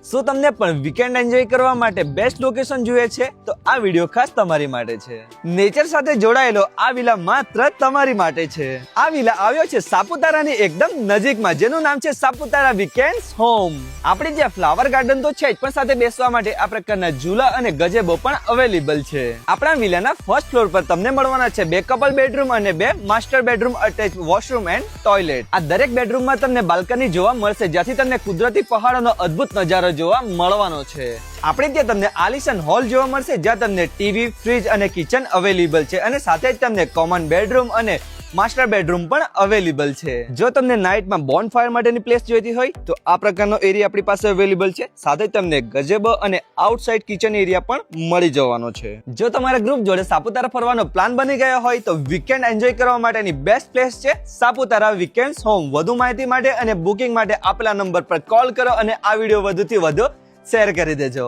શું તમને પણ વીકેન્ડ એન્જોય કરવા માટે બેસ્ટ લોકેશન જોઈએ છે? તો આ વિડીયો ખાસ તમારી માટે છે. નેચર સાથે જોડાયેલો આ વિલા માત્ર તમારી માટે છે. આ વિલા આવ્યો છે સાપુતારાની એકદમ નજીકમાં, જેનું નામ છે સાપુતારા વીકેન્ડ્સ હોમ. આપણે જ્યાં ફ્લાવર ગાર્ડન તો છે જ, પણ સાથે બેસવા માટે આ પ્રકારના ઝૂલા અને ગજેબો પણ અવેલેબલ છે. આપણા વિલાના ફર્સ્ટ ફ્લોર પર તમને મળવાના છે 2 કપલ બેડરૂમ અને 2 master bedroom attach washroom and toilet. આ દરેક બેડરૂમમાં તમને બાલ્કની જોવા મળશે, જ્યાંથી તમને કુદરતી પહાડોનો અદ્ભુત નજારો જોવા મળવાનો છે. આપણે ત્યાં તમને આલિશાન હોલ જોવા મળશે, જ્યાં તમને ટીવી, ફ્રીજ અને કિચન અવેલેબલ છે, અને સાથે જ તમને કોમન બેડરૂમ અને માસ્ટર બેડરૂમ પણ અવેલેબલ છે. જો તમને નાઇટમાં બોનફાયર માટેની પ્લેસ જોઈતી હોય તો આ પ્રકારનો એરિયા આપણી પાસે અવેલેબલ છે. સાથે જ તમને ગજેબો અને આઉટસાઇડ કિચન એરિયા પણ મળી જવાનો છે. જો તમારા ગ્રુપ જોડે સાપુતારા ફરવાનો પ્લાન બની ગયો હોય તો વીકેન્ડ એન્જોય કરવા માટેની બેસ્ટ પ્લેસ છે સાપુતારા વીકેન્ડ્સ હોમ. વધુ માહિતી માટે અને બુકિંગ માટે આપેલા નંબર પર કોલ કરો અને આ વિડીયો વધુથી વધુ શેર કરી દેજો.